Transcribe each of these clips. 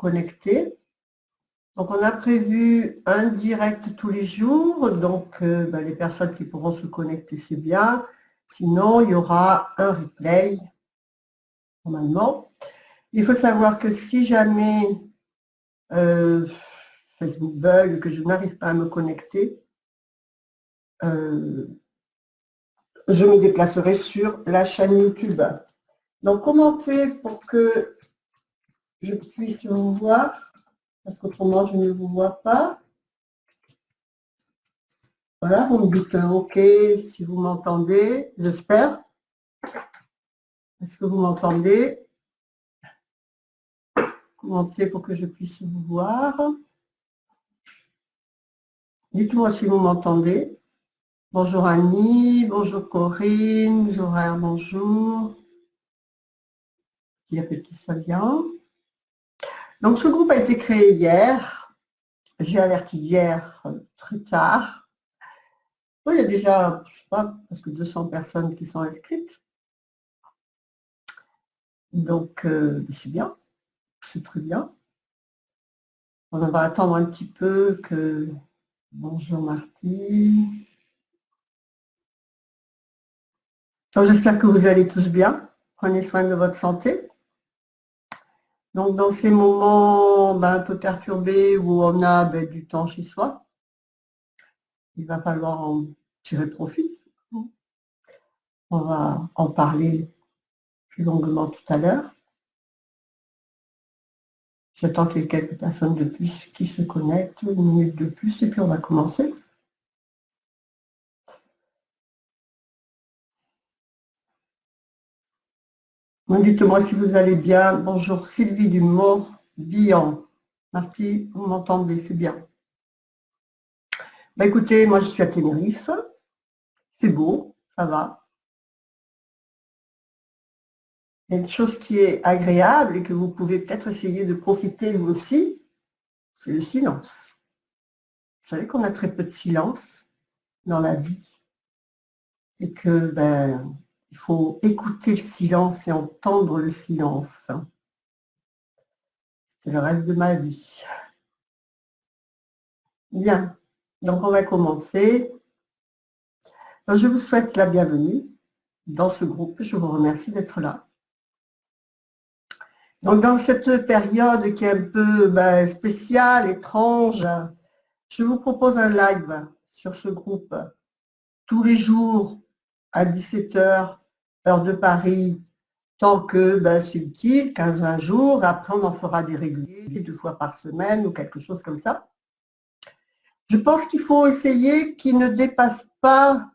connecter. Donc, on a prévu un direct tous les jours. Donc, les personnes qui pourront se connecter, c'est bien. Sinon, il y aura un replay, normalement. Il faut savoir que si jamais Facebook bug, que je n'arrive pas à me connecter, je me déplacerai sur la chaîne YouTube. Donc, comment faire pour que je puisse vous voir? Parce qu'autrement, je ne vous vois pas. Voilà, vous me dites OK si vous m'entendez, j'espère. Est-ce que vous m'entendez? Commentez pour que je puisse vous voir. Dites-moi si vous m'entendez. Bonjour Annie, bonjour Corinne, Zoraire, bonjour. Il y a Petit Savien. Donc ce groupe a été créé hier. J'ai averti hier très tard. Oui, il y a déjà, je ne sais pas, presque 200 personnes qui sont inscrites. Donc c'est bien, c'est très bien. On va attendre un petit peu que... Bonjour Marty. J'espère que vous allez tous bien. Prenez soin de votre santé. Donc, dans ces moments un peu perturbés où on a du temps chez soi, il va falloir en tirer profit. On va en parler plus longuement tout à l'heure. J'attends qu'il y ait quelques personnes de plus qui se connectent, une minute de plus, et puis on va commencer. Dites-moi si vous allez bien. Bonjour Sylvie du Morbihan. Marty, vous m'entendez, c'est bien. Écoutez, moi je suis à Tenerife. C'est beau, ça va. Il y a une chose qui est agréable et que vous pouvez peut-être essayer de profiter vous aussi, c'est le silence. Vous savez qu'on a très peu de silence dans la vie et que il faut écouter le silence et entendre le silence. C'est le rêve de ma vie. Bien, donc on va commencer. Je vous souhaite la bienvenue dans ce groupe. Je vous remercie d'être là. Donc dans cette période qui est un peu spéciale, étrange, je vous propose un live sur ce groupe tous les jours à 17h, heure de Paris, tant que c'est utile, 15-20 jours. Après, on en fera des réguliers, 2 fois par semaine ou quelque chose comme ça. Je pense qu'il faut essayer qu'il ne dépasse pas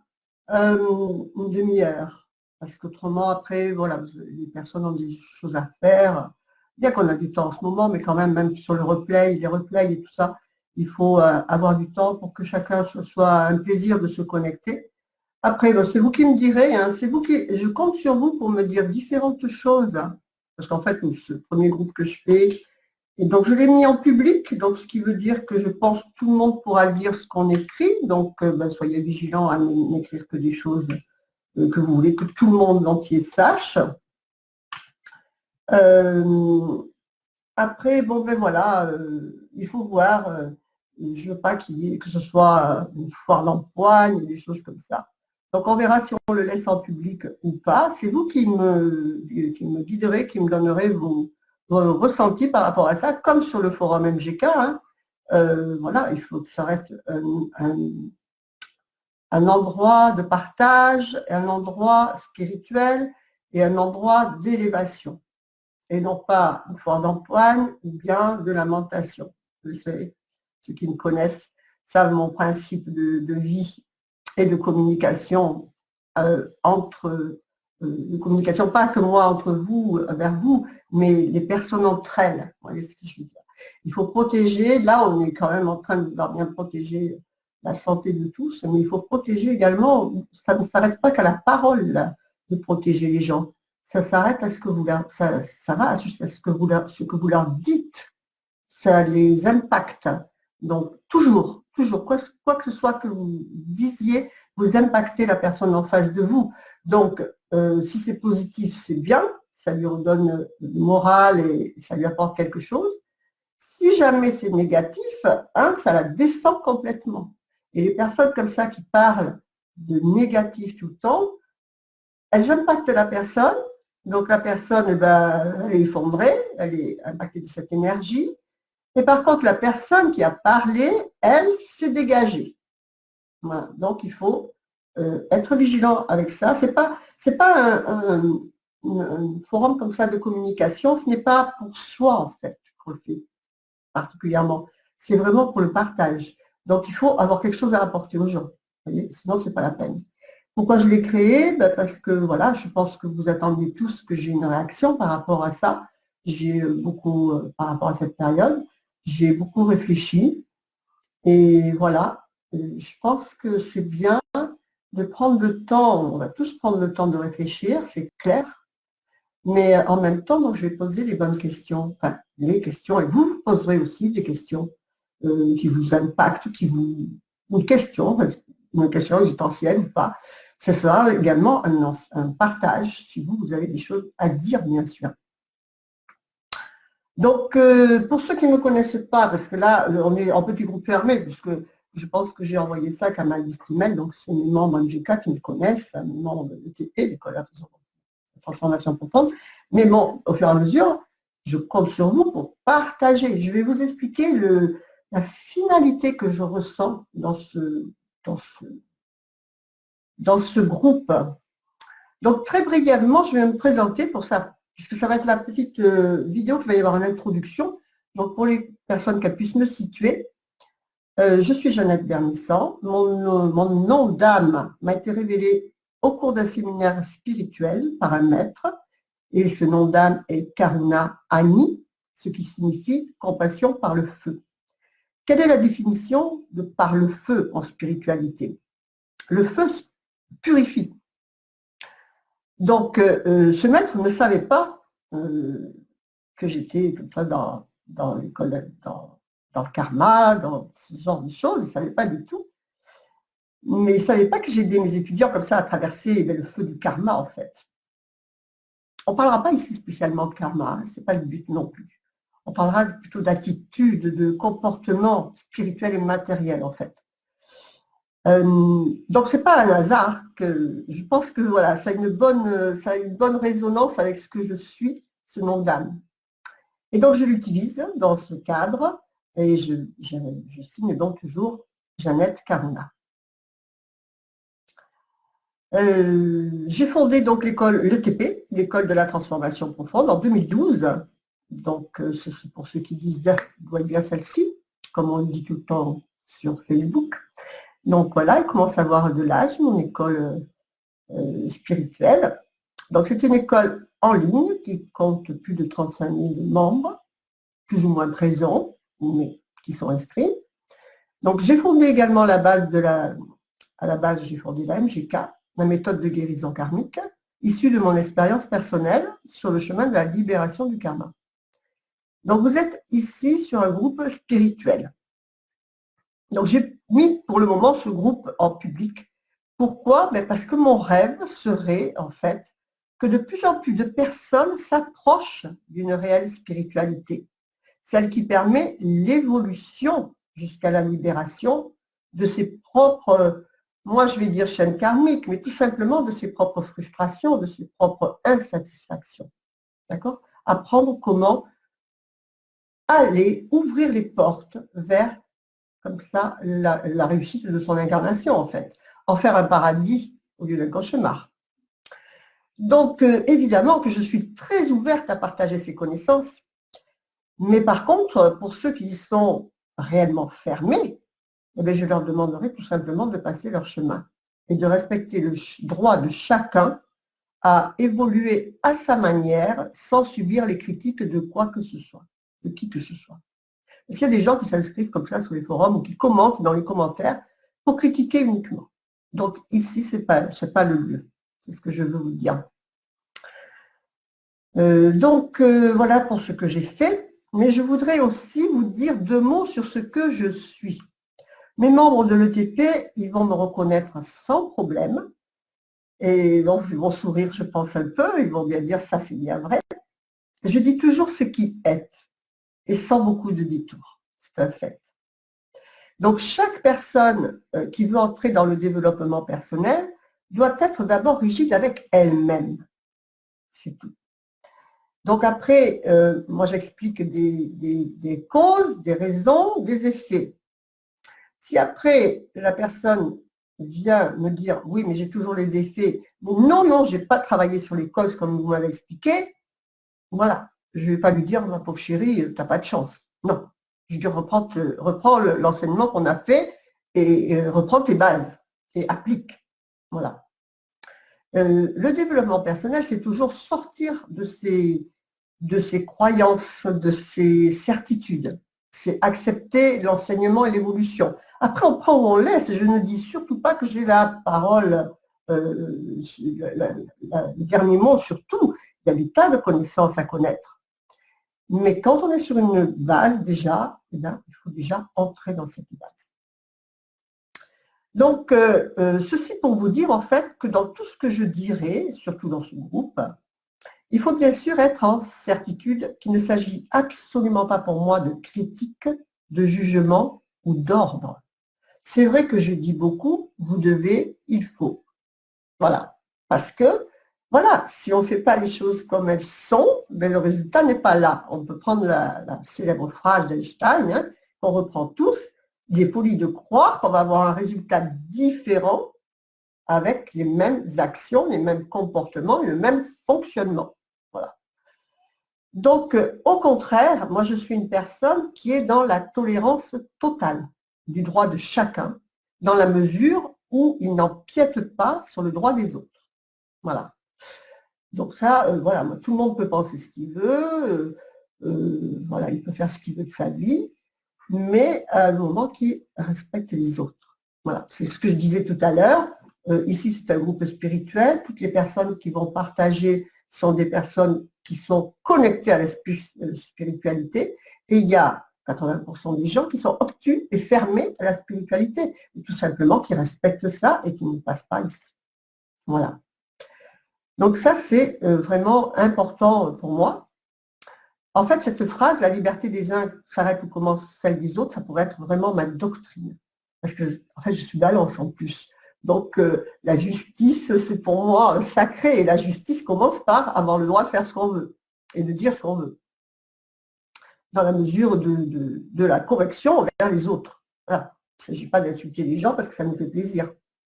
une demi-heure. Parce qu'autrement, après, voilà, les personnes ont des choses à faire. Bien qu'on a du temps en ce moment, mais quand même sur le replay, les replays et tout ça, il faut avoir du temps pour que chacun soit un plaisir de se connecter. Après, c'est vous qui me direz, hein, je compte sur vous pour me dire différentes choses. Hein, parce qu'en fait, ce premier groupe que je fais, et donc je l'ai mis en public, donc ce qui veut dire que je pense que tout le monde pourra lire ce qu'on écrit. Donc, soyez vigilants à n'écrire que des choses que vous voulez que tout le monde entier sache. Après, voilà, il faut voir, je ne veux pas que ce soit une foire d'empoigne, des choses comme ça. Donc on verra si on le laisse en public ou pas. C'est vous qui me guiderez, qui me donnerez vos ressentis par rapport à ça, comme sur le forum MGK. Hein. Voilà, il faut que ça reste un endroit de partage, un endroit spirituel et un endroit d'élévation. Et non pas une foire d'empoigne ou bien de lamentation. Vous savez, ceux qui me connaissent savent mon principe de vie et de communication de communication, pas que moi entre vous, vers vous, mais les personnes entre elles. Vous voyez ce que je veux dire. Il faut protéger, là on est quand même en train de vouloir bien protéger la santé de tous, mais il faut protéger également, ça ne s'arrête pas qu'à la parole là, de protéger les gens. Ça s'arrête à ce que vous leur, ça va jusqu'à ce que vous leur dites, ça les impacte. Donc toujours, quoi que ce soit que vous disiez, vous impactez la personne en face de vous. Donc, si c'est positif, c'est bien, ça lui redonne le moral et ça lui apporte quelque chose. Si jamais c'est négatif, hein, ça la descend complètement. Et les personnes comme ça qui parlent de négatif tout le temps, elles impactent la personne. Donc la personne, eh ben, elle est effondrée, elle est impactée de cette énergie. Et par contre, la personne qui a parlé, elle, s'est dégagée. Voilà. Donc il faut être vigilant avec ça. C'est pas un forum comme ça de communication, ce n'est pas pour soi en fait qu'on le fait particulièrement. C'est vraiment pour le partage. Donc il faut avoir quelque chose à apporter aux gens. Vous voyez, sinon c'est pas la peine. Pourquoi je l'ai créé? Ben parce que voilà, je pense que vous attendiez tous que j'ai une réaction par rapport à ça. J'ai beaucoup, par rapport à cette période, j'ai beaucoup réfléchi. Et voilà, je pense que c'est bien de prendre le temps, on va tous prendre le temps de réfléchir, c'est clair, mais en même temps, donc, je vais poser les bonnes questions, enfin les questions, et vous poserez aussi des questions qui vous impactent, une question existentielle ou pas. C'est ça également un partage, si vous avez des choses à dire, bien sûr. Donc, pour ceux qui ne me connaissent pas, parce que là, on est en petit groupe fermé, puisque je pense que j'ai envoyé ça qu'à ma liste email, donc c'est mes membres MGK qui me connaissent, mes membres de l'ETP, l'École de transformation profonde. Mais bon, au fur et à mesure, je compte sur vous pour partager. Je vais vous expliquer la finalité que je ressens dans ce groupe. Donc, très brièvement, je vais me présenter pour ça, puisque ça va être la petite vidéo qui va y avoir une introduction. Donc, pour les personnes qui puissent me situer, je suis Jeannette Bernissant. Mon nom d'âme m'a été révélé au cours d'un séminaire spirituel par un maître, et ce nom d'âme est Karuna Ani, ce qui signifie compassion par le feu. Quelle est la définition de par le feu en spiritualité? Le feu purifie. Donc, ce maître ne savait pas que j'étais comme ça dans l'école, dans le karma, dans ce genre de choses, il ne savait pas du tout. Mais il ne savait pas que j'ai aidé mes étudiants comme ça à traverser le feu du karma, en fait. On ne parlera pas ici spécialement de karma, hein, ce n'est pas le but non plus. On parlera plutôt d'attitude, de comportement spirituel et matériel, en fait. Donc, ce n'est pas un hasard que je pense que voilà, ça a une bonne résonance avec ce que je suis, ce nom d'âme. Et donc, je l'utilise dans ce cadre et je signe donc toujours Jeannette Karuna. J'ai fondé donc l'ETP, l'École de la transformation profonde, en 2012. Donc, c'est pour ceux qui disent doit bien celle-ci, comme on le dit tout le temps sur Facebook. Donc voilà, elle commence à avoir de l'âge, mon école spirituelle. Donc c'est une école en ligne qui compte plus de 35 000 membres, plus ou moins présents, mais qui sont inscrits. Donc j'ai fondé également à la base j'ai fondé la MGK, la méthode de guérison karmique, issue de mon expérience personnelle sur le chemin de la libération du karma. Donc vous êtes ici sur un groupe spirituel. Donc j'ai mis pour le moment ce groupe en public. Pourquoi? Parce que mon rêve serait en fait que de plus en plus de personnes s'approchent d'une réelle spiritualité, celle qui permet l'évolution jusqu'à la libération de ses propres, moi je vais dire chaînes karmiques, mais tout simplement de ses propres frustrations, de ses propres insatisfactions. D'accord? Apprendre comment aller ouvrir les portes vers comme ça la réussite de son incarnation, en fait. En faire un paradis au lieu d'un cauchemar. Donc, évidemment que je suis très ouverte à partager ces connaissances, mais par contre, pour ceux qui y sont réellement fermés, eh bien, je leur demanderai tout simplement de passer leur chemin et de respecter le droit de chacun à évoluer à sa manière sans subir les critiques de quoi que ce soit, de qui que ce soit. Parce qu'il y a des gens qui s'inscrivent comme ça sur les forums ou qui commentent dans les commentaires pour critiquer uniquement. Donc ici, ce n'est pas le lieu. C'est ce que je veux vous dire. Voilà pour ce que j'ai fait. Mais je voudrais aussi vous dire 2 mots sur ce que je suis. Mes membres de l'ETP, ils vont me reconnaître sans problème. Et donc, ils vont sourire, je pense, un peu. Ils vont bien dire, ça, c'est bien vrai. Je dis toujours ce qui est. et sans beaucoup de détours. C'est un fait. Donc, chaque personne qui veut entrer dans le développement personnel doit être d'abord rigide avec elle-même. C'est tout. Donc après, moi j'explique des causes, des raisons, des effets. Si après la personne vient me dire oui mais j'ai toujours les effets, mais non, je n'ai pas travaillé sur les causes comme vous m'avez expliqué, voilà, je ne vais pas lui dire ma pauvre chérie, tu n'as pas de chance. Non, je lui dis reprends l'enseignement qu'on a fait et reprends tes bases et applique. Voilà. Le développement personnel, c'est toujours sortir de ses croyances, de ses certitudes. C'est accepter l'enseignement et l'évolution. Après, on prend ou on laisse. Je ne dis surtout pas que j'ai la parole, le dernier mot sur tout. Il y a des tas de connaissances à connaître. Mais quand on est sur une base déjà, eh bien, il faut déjà entrer dans cette base. Donc, ceci pour vous dire en fait que dans tout ce que je dirai, surtout dans ce groupe, il faut bien sûr être en certitude qu'il ne s'agit absolument pas pour moi de critique, de jugement ou d'ordre. C'est vrai que je dis beaucoup, vous devez, il faut. Voilà. Parce que, voilà, si on ne fait pas les choses comme elles sont, ben le résultat n'est pas là. On peut prendre la célèbre phrase d'Einstein, hein, qu'on reprend tous, il est poli de croire qu'on va avoir un résultat différent avec les mêmes actions, les mêmes comportements, le même fonctionnement. Voilà. Donc, au contraire, moi je suis une personne qui est dans la tolérance totale du droit de chacun, dans la mesure où il n'empiète pas sur le droit des autres. Voilà. Donc ça, voilà, tout le monde peut penser ce qu'il veut, voilà, il peut faire ce qu'il veut de sa vie, mais à un moment qui respecte les autres. Voilà, c'est ce que je disais tout à l'heure. Ici, c'est un groupe spirituel. Toutes les personnes qui vont partager sont des personnes qui sont connectées à la spiritualité. Et il y a 80% des gens qui sont obtus et fermés à la spiritualité. Et tout simplement qui respectent ça et qui ne passent pas ici. Voilà. Donc ça, c'est vraiment important pour moi. En fait, cette phrase, la liberté des uns s'arrête où commence celle des autres, ça pourrait être vraiment ma doctrine. Parce que, en fait, je suis balance en plus. Donc, la justice, c'est pour moi sacré. Et la justice commence par avoir le droit de faire ce qu'on veut et de dire ce qu'on veut. Dans la mesure de la correction envers les autres. Voilà. Il ne s'agit pas d'insulter les gens parce que ça nous fait plaisir.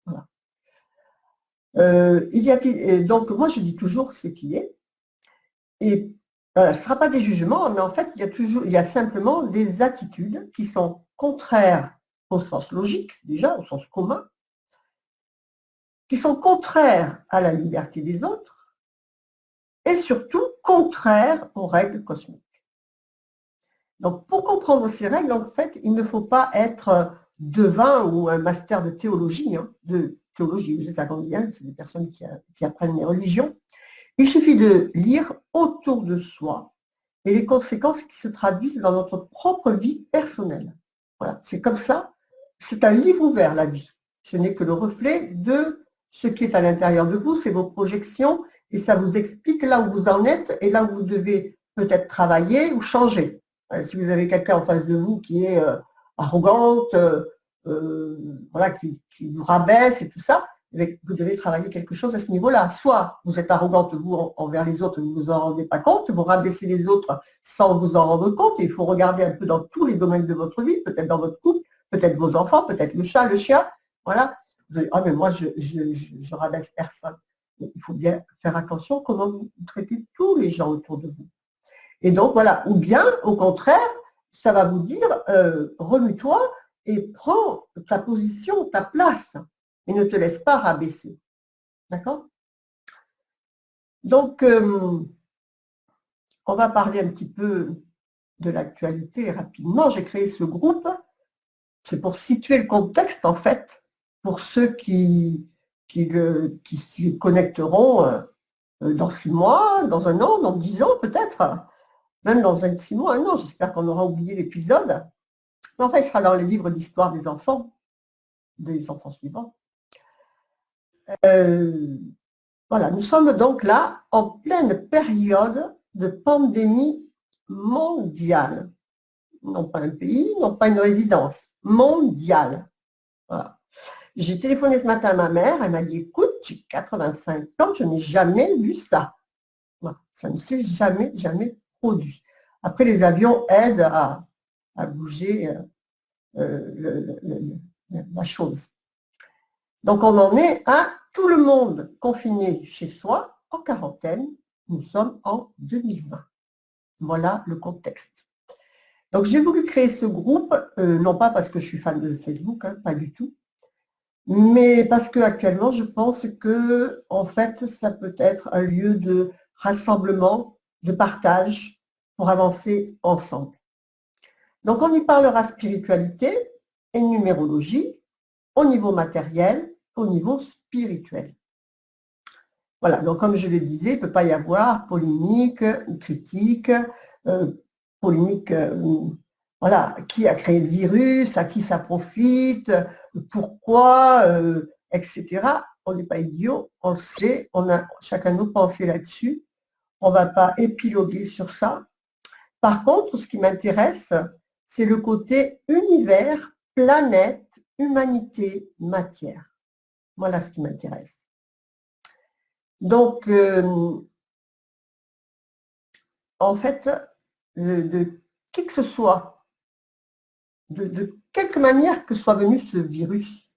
Voilà. Donc, moi, je dis toujours ce qui est. Et ce ne sera pas des jugements, mais en fait, il y a simplement des attitudes qui sont contraires au sens logique, déjà, au sens commun, qui sont contraires à la liberté des autres, et surtout contraires aux règles cosmiques. Donc, pour comprendre ces règles, en fait, il ne faut pas être devin ou un master de théologie, c'est ça qu'on dit, c'est des personnes qui apprennent les religions. Il suffit de lire autour de soi et les conséquences qui se traduisent dans notre propre vie personnelle. Voilà, c'est comme ça. C'est un livre ouvert, la vie. Ce n'est que le reflet de ce qui est à l'intérieur de vous, c'est vos projections, et ça vous explique là où vous en êtes et là où vous devez peut-être travailler ou changer. Si vous avez quelqu'un en face de vous qui est arrogante, voilà, qui vous rabaisse et tout ça, vous devez travailler quelque chose à ce niveau-là. Soit vous êtes arrogante, vous, envers les autres, vous ne vous en rendez pas compte, vous rabaissez les autres sans vous en rendre compte. Et il faut regarder un peu dans tous les domaines de votre vie, peut-être dans votre couple, peut-être vos enfants, peut-être le chat, le chien. Voilà. Vous allez, mais moi, je rabaisse personne. Mais il faut bien faire attention comment vous traitez tous les gens autour de vous. Et donc, voilà. Ou bien, au contraire, ça va vous dire, remue-toi et prends ta position, ta place. Et ne te laisse pas rabaisser. D'accord? Donc, on va parler un petit peu de l'actualité rapidement. J'ai créé ce groupe. C'est pour situer le contexte, en fait, pour ceux qui s'y connecteront dans 6 mois, dans 1 an, dans 10 ans peut-être, même dans 6 mois, 1 an. J'espère qu'on aura oublié l'épisode. Mais en fait, il sera dans les livres d'histoire des enfants suivants. Voilà, nous sommes donc là en pleine période de pandémie mondial. Non pas un pays, non pas une résidence. Mondial. Voilà. J'ai téléphoné ce matin à ma mère, elle m'a dit, écoute, j'ai 85 ans, je n'ai jamais vu ça. Voilà. Ça ne s'est jamais produit. Après, les avions aident à bouger la chose. Donc, on en est à tout le monde confiné chez soi, en quarantaine. Nous sommes en 2020. Voilà le contexte. Donc, j'ai voulu créer ce groupe, non pas parce que je suis fan de Facebook, hein, pas du tout, mais parce qu'actuellement, je pense que, en fait, ça peut être un lieu de rassemblement, de partage, pour avancer ensemble. Donc, on y parlera spiritualité et numérologie au niveau matériel, au niveau spirituel. Voilà, donc comme je le disais, il ne peut pas y avoir polémique ou critique, polémique, voilà, qui a créé le virus, à qui ça profite, pourquoi, etc. On n'est pas idiot, on le sait, on a chacun nos pensées là-dessus, on ne va pas épiloguer sur ça. Par contre, ce qui m'intéresse, c'est le côté univers, planète, humanité, matière. Voilà ce qui m'intéresse. Donc, en fait, de qui que ce soit, de quelque manière que soit venu ce virus,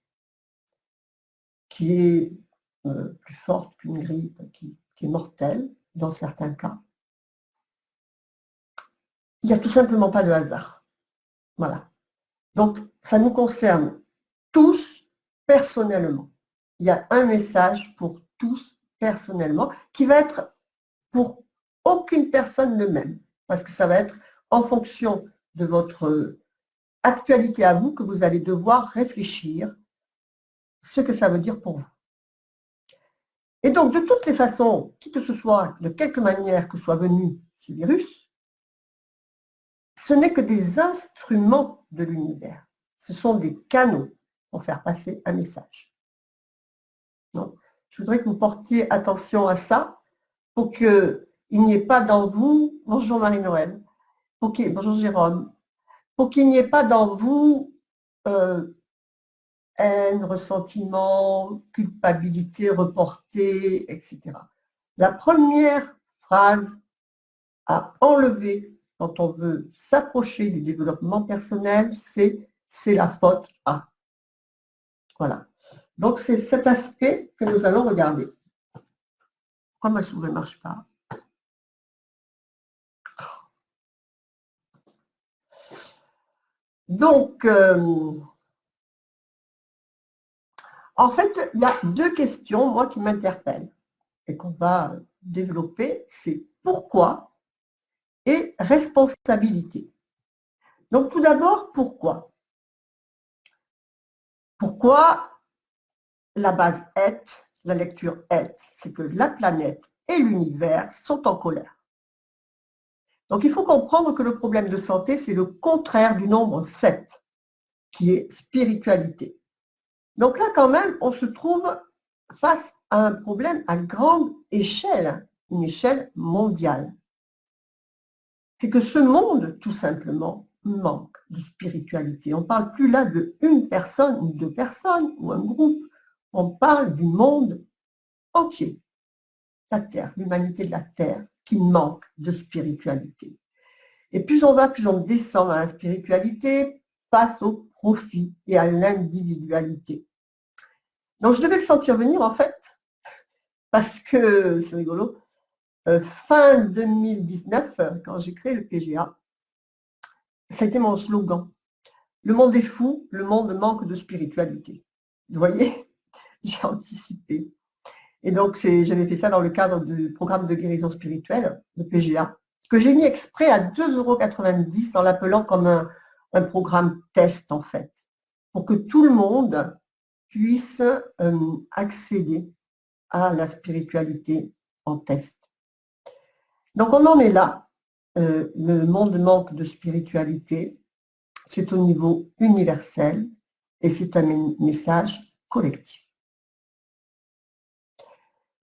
qui est plus forte qu'une grippe, qui est mortelle dans certains cas, il n'y a tout simplement pas de hasard. Voilà. Donc, ça nous concerne tous personnellement. Il y a un message pour tous personnellement qui va être pour aucune personne le même, parce que ça va être en fonction de votre actualité à vous que vous allez devoir réfléchir ce que ça veut dire pour vous. Et donc, de toutes les façons, qui que ce soit, de quelque manière que soit venu ce virus, ce n'est que des instruments de l'univers. Ce sont des canaux pour faire passer un message. Donc, je voudrais que vous portiez attention à ça pour qu'il n'y ait pas dans vous, bonjour Marie-Noël, bonjour Jérôme, pour qu'il n'y ait pas dans vous haine, ressentiment, culpabilité reportée, etc. La première phrase à enlever quand on veut s'approcher du développement personnel, c'est la faute à. Voilà. Donc c'est cet aspect que nous allons regarder. Pourquoi ma souris ne marche pas? Donc, en fait, il y a deux questions, moi, qui m'interpellent et qu'on va développer. C'est pourquoi et responsabilité. Donc, tout d'abord, pourquoi? Pourquoi la base est, la lecture est, c'est que la planète et l'univers sont en colère. Donc, il faut comprendre que le problème de santé, c'est le contraire du nombre 7, qui est spiritualité. Donc là, quand même, on se trouve face à un problème à grande échelle, une échelle mondiale. C'est que ce monde, tout simplement, manque de spiritualité. On ne parle plus là de une personne ou deux personnes ou un groupe. On parle du monde entier, la Terre, l'humanité de la Terre, qui manque de spiritualité. Et plus on va, plus on descend dans la spiritualité face au profit et à l'individualité. Donc je devais le sentir venir en fait, parce que, c'est rigolo, fin 2019, quand j'ai créé le PGA, ça a été mon slogan. Le monde est fou, le monde manque de spiritualité. Vous voyez, j'ai anticipé. Et donc, j'avais fait ça dans le cadre du programme de guérison spirituelle, le PGA, que j'ai mis exprès à 2,90 € en l'appelant comme un programme test, en fait, pour que tout le monde puisse accéder à la spiritualité en test. Donc, on en est là. Le monde manque de spiritualité. C'est au niveau universel et c'est un message collectif.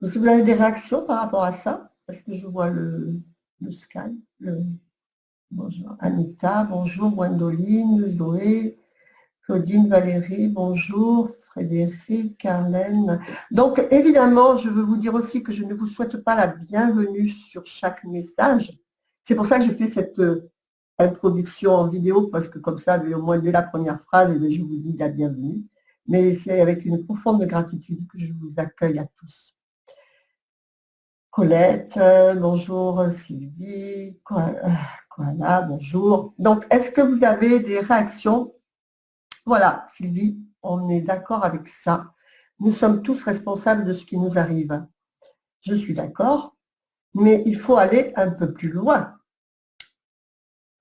Vous avez des réactions par rapport à ça? Parce que je vois le Skype. bonjour Anita, bonjour Gwendoline, Zoé, Claudine, Valérie, bonjour, Frédéric, Carlène. Donc, évidemment, je veux vous dire aussi que je ne vous souhaite pas la bienvenue sur chaque message. C'est pour ça que je fais cette introduction en vidéo, parce que comme ça, au moins dès la première phrase, je vous dis la bienvenue. Mais c'est avec une profonde gratitude que je vous accueille à tous. Colette, bonjour Sylvie, voilà, bonjour. Donc, est-ce que vous avez des réactions? Voilà, Sylvie, on est d'accord avec ça. Nous sommes tous responsables de ce qui nous arrive. Je suis d'accord, mais il faut aller un peu plus loin.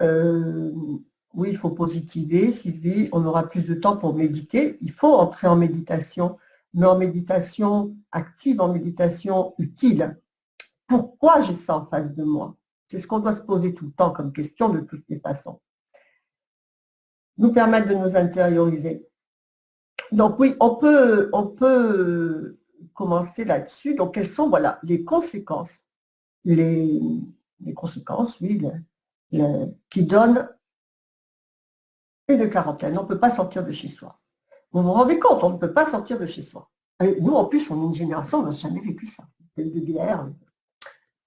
Oui, il faut positiver, Sylvie, on aura plus de temps pour méditer. Il faut entrer en méditation, mais en méditation active, en méditation utile. Pourquoi j'ai ça en face de moi? C'est ce qu'on doit se poser tout le temps comme question de toutes les façons. Nous permettre de nous intérioriser. Donc oui, on peut commencer là-dessus. Donc quelles sont voilà, les conséquences? Les conséquences, oui, qui donnent une quarantaine. On ne peut pas sortir de chez soi. Vous vous rendez compte, on ne peut pas sortir de chez soi. Et nous, en plus, on est une génération, on n'a jamais vécu ça. De guerre,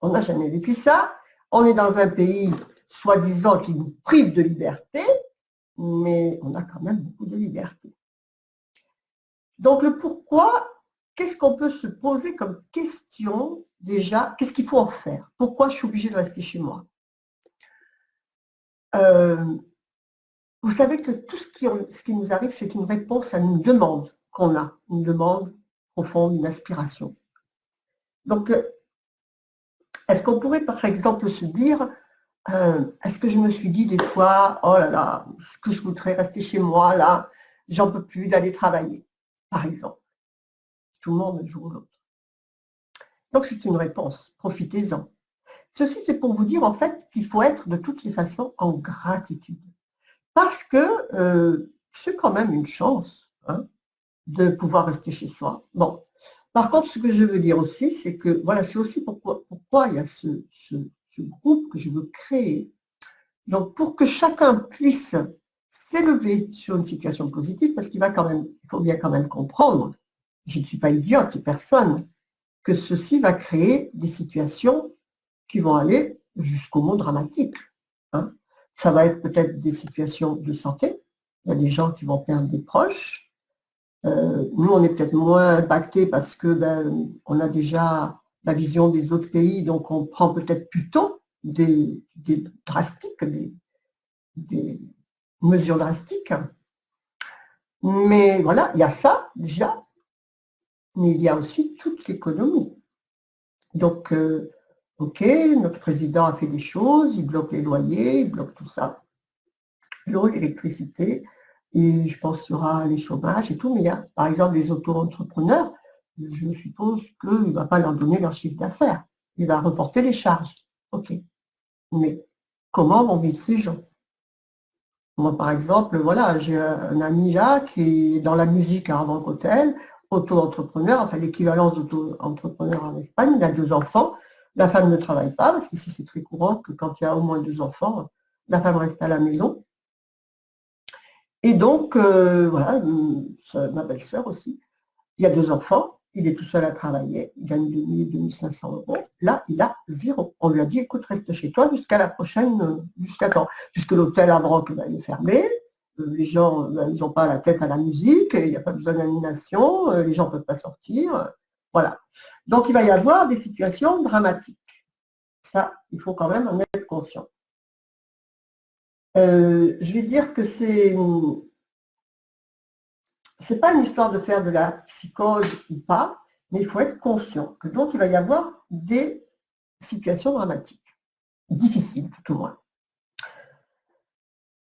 on n'a jamais vécu ça. On est dans un pays, soi-disant, qui nous prive de liberté, mais on a quand même beaucoup de liberté. Donc, le pourquoi, qu'est-ce qu'on peut se poser comme question déjà? Qu'est-ce qu'il faut en faire? Pourquoi je suis obligée de rester chez moi? Vous savez que tout ce qui nous arrive, c'est une réponse à une demande qu'on a, une demande profonde, une aspiration. Donc, est-ce qu'on pourrait par exemple se dire, est-ce que je me suis dit des fois, oh là là, ce que je voudrais rester chez moi, là, j'en peux plus d'aller travailler, par exemple. Tout le monde un jour ou l'autre. Donc c'est une réponse, profitez-en. Ceci, c'est pour vous dire en fait qu'il faut être de toutes les façons en gratitude. Parce que c'est quand même une chance hein, de pouvoir rester chez soi. Bon, par contre, ce que je veux dire aussi, c'est que voilà, c'est aussi pourquoi il y a ce groupe que je veux créer. Donc, pour que chacun puisse s'élever sur une situation positive, parce qu'il va quand même, il faut bien quand même comprendre, je ne suis pas idiote, personne, que ceci va créer des situations qui vont aller jusqu'au mot dramatique. Hein. Ça va être peut-être des situations de santé. Il y a des gens qui vont perdre des proches. Nous, on est peut-être moins impactés parce que on a déjà la vision des autres pays, donc on prend peut-être plus tôt des drastiques, des mesures drastiques. Mais voilà, il y a ça déjà, mais il y a aussi toute l'économie. Donc, ok, notre président a fait des choses, il bloque les loyers, il bloque tout ça, l'eau, l'électricité, et je pense qu'il y aura les chômages et tout, mais il y a par exemple les auto-entrepreneurs, je suppose qu'il ne va pas leur donner leur chiffre d'affaires, il va reporter les charges. Ok, mais comment vont vivre ces gens? Moi, par exemple, voilà, j'ai un ami là qui est dans la musique à Arvent-Hôtel, auto-entrepreneur, enfin l'équivalence d'auto-entrepreneur en Espagne, il a 2 enfants. La femme ne travaille pas, parce qu'ici c'est très courant que quand il y a au moins 2 enfants, la femme reste à la maison. Et donc, voilà, ma belle-sœur aussi, il y a 2 enfants, il est tout seul à travailler, il gagne 2 500 euros. Là, il a 0. On lui a dit, écoute, reste chez toi jusqu'à la prochaine, jusqu'à quand? Puisque l'hôtel à Broc est fermé, les gens, ils n'ont pas la tête à la musique, il n'y a pas besoin d'animation, les gens ne peuvent pas sortir. Voilà. Donc, il va y avoir des situations dramatiques. Ça, il faut quand même en être conscient. Je vais dire que c'est pas une histoire de faire de la psychose ou pas, mais il faut être conscient que donc il va y avoir des situations dramatiques, difficiles tout au moins.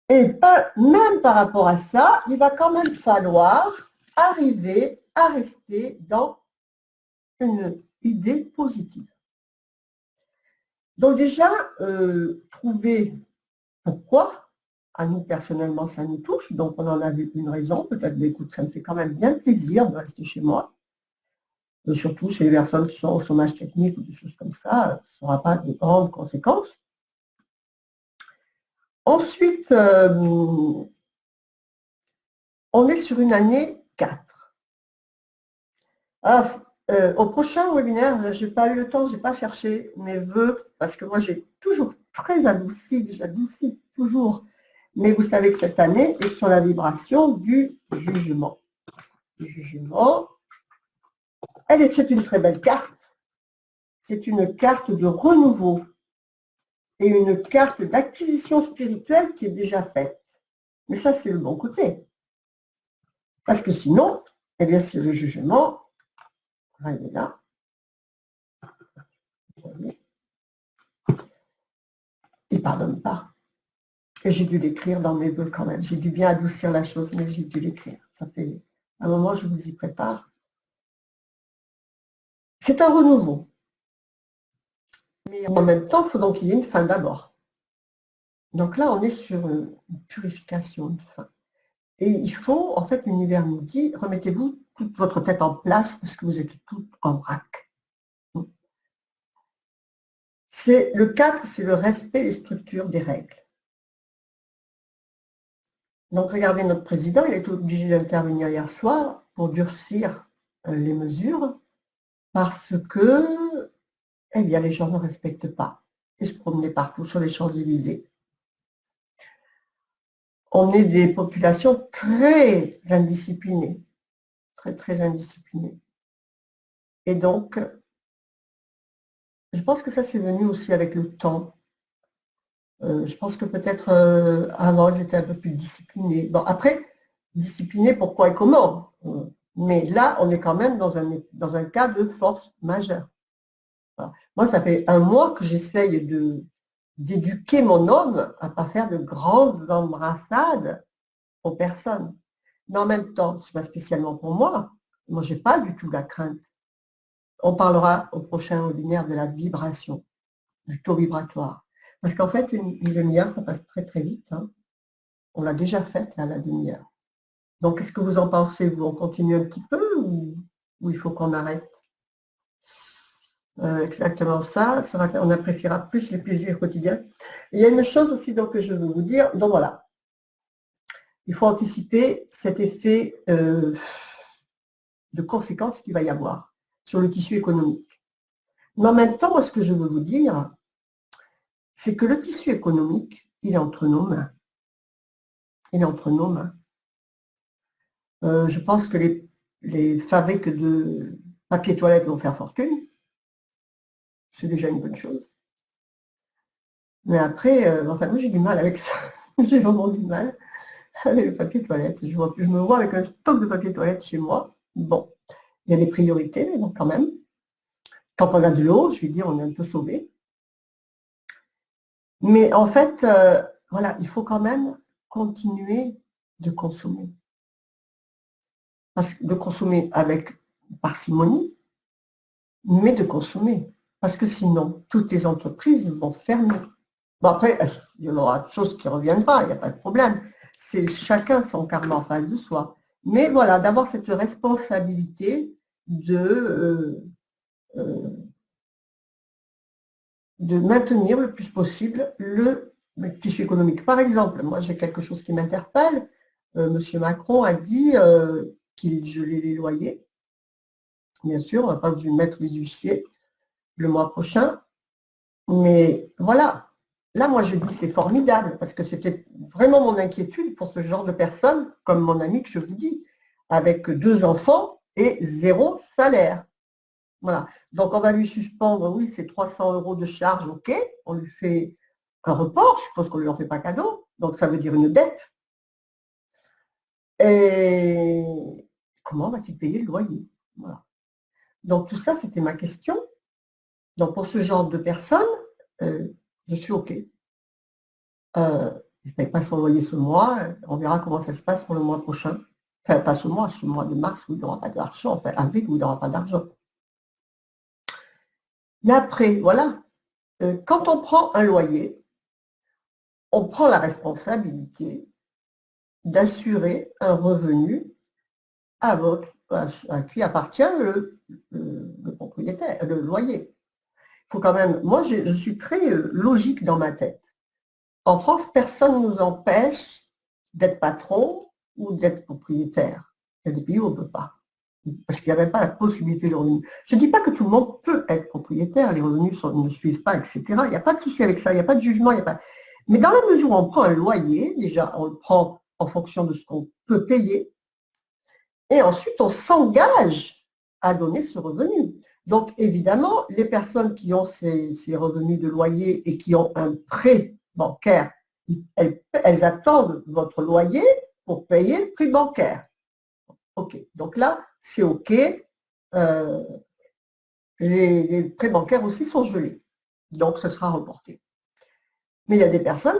Et même par rapport à ça, il va quand même falloir arriver à rester dans une idée positive. Donc déjà, trouver pourquoi, à nous personnellement ça nous touche, donc on en avait une raison, peut-être, écoute, ça me fait quand même bien plaisir de rester chez moi. Surtout chez les personnes qui sont au chômage technique ou des choses comme ça, ça n'aura pas de grandes conséquences. Ensuite, on est sur une année 4. Au prochain webinaire, je n'ai pas eu le temps, je n'ai pas cherché mes vœux, parce que moi j'ai toujours très adouci, j'adoucis toujours. Mais vous savez que cette année est sur la vibration du jugement. Le jugement, c'est une très belle carte. C'est une carte de renouveau et une carte d'acquisition spirituelle qui est déjà faite. Mais ça, c'est le bon côté. Parce que sinon, eh bien, c'est le jugement. Il est là. Il ne pardonne pas. Et j'ai dû l'écrire dans mes vœux quand même. J'ai dû bien adoucir la chose, mais j'ai dû l'écrire. Ça fait un moment, je vous y prépare. C'est un renouveau. Mais en même temps, il faut donc qu'il y ait une fin d'abord. Donc là, on est sur une purification, une fin. Et il faut, en fait, l'univers nous dit, remettez-vous toute votre tête en place parce que vous êtes tout en vrac. Le 4, c'est le respect des structures, des règles. Donc regardez, notre président, il est obligé d'intervenir hier soir pour durcir les mesures parce que eh bien, les gens ne respectent pas. Ils se promenaient partout sur les Champs-Élysées. On est des populations très indisciplinées, très, très indisciplinées. Et donc, je pense que ça, c'est venu aussi avec le temps. Je pense que peut-être avant, ils étaient un peu plus disciplinés. Bon, après, disciplinés, pourquoi et comment mais là, on est quand même dans un cas de force majeure. Voilà. Moi, ça fait un mois que j'essaye d'éduquer mon homme à ne pas faire de grandes embrassades aux personnes. Mais en même temps, ce n'est pas spécialement pour moi. Moi, je n'ai pas du tout la crainte. On parlera au prochain webinaire de la vibration, du taux vibratoire. Parce qu'en fait, une demi-heure, ça passe très très vite. Hein. On l'a déjà faite, là, la demi-heure. Donc, qu'est-ce que vous en pensez? Vous, on continue un petit peu ou il faut qu'on arrête? Exactement ça, on appréciera plus les plaisirs quotidiens. Et il y a une chose aussi donc, que je veux vous dire, donc voilà, il faut anticiper cet effet de conséquences qu'il va y avoir sur le tissu économique. Mais en même temps, ce que je veux vous dire, c'est que le tissu économique, il est entre nos mains. Il est entre nos mains. Je pense que les fabriques de papier toilette vont faire fortune. C'est déjà une bonne chose. Mais après, enfin, moi j'ai du mal avec ça. J'ai vraiment du mal avec le papier toilette. Je me vois avec un stock de papier toilette chez moi. Bon, il y a des priorités, mais bon, quand même. Quand on a de l'eau, je vais dire, on est un peu sauvé. Mais en fait, voilà, il faut quand même continuer de consommer. De consommer avec parcimonie, mais de consommer. Parce que sinon, toutes les entreprises vont fermer. Bon, après, il y aura autre chose qui reviendra, il n'y a pas de problème. C'est chacun son karma en face de soi. Mais voilà, d'avoir cette responsabilité de maintenir le plus possible le tissu économique. Par exemple, moi j'ai quelque chose qui m'interpelle. Monsieur Macron a dit qu'il gelait les loyers. Bien sûr, on ne va pas vous mettre les huissiers le mois prochain. Mais voilà, là moi je dis c'est formidable parce que c'était vraiment mon inquiétude pour ce genre de personnes, comme mon ami que je vous dis, avec 2 enfants et 0 salaire. Voilà. Donc on va lui suspendre, oui, c'est 300 € de charge, ok, on lui fait un report, je suppose qu'on ne lui en fait pas cadeau, donc ça veut dire une dette. Et comment va-t-il payer le loyer? Voilà. Donc tout ça, c'était ma question. Donc pour ce genre de personnes, je suis ok. Il ne paye pas son loyer ce mois, on verra comment ça se passe pour le mois prochain. Enfin, pas ce mois de mars où il n'aura pas d'argent, enfin avril où il n'aura pas d'argent. Mais après, voilà, quand on prend un loyer, on prend la responsabilité d'assurer un revenu à qui appartient le propriétaire, le loyer. Il faut quand même, moi je suis très logique dans ma tête. En France, personne ne nous empêche d'être patron ou d'être propriétaire. Il y a des pays où on ne peut pas, parce qu'il n'y avait pas la possibilité de revenus. Je ne dis pas que tout le monde peut être propriétaire, les revenus ne suivent pas, etc. Il n'y a pas de souci avec ça, il n'y a pas de jugement, il n'y a pas... Mais dans la mesure où on prend un loyer, déjà, on le prend en fonction de ce qu'on peut payer, et ensuite on s'engage à donner ce revenu. Donc évidemment, les personnes qui ont ces revenus de loyer et qui ont un prêt bancaire, elles attendent votre loyer pour payer le prix bancaire. OK, donc là, c'est OK. Les prêts bancaires aussi sont gelés, donc ce sera reporté. Mais il y a des personnes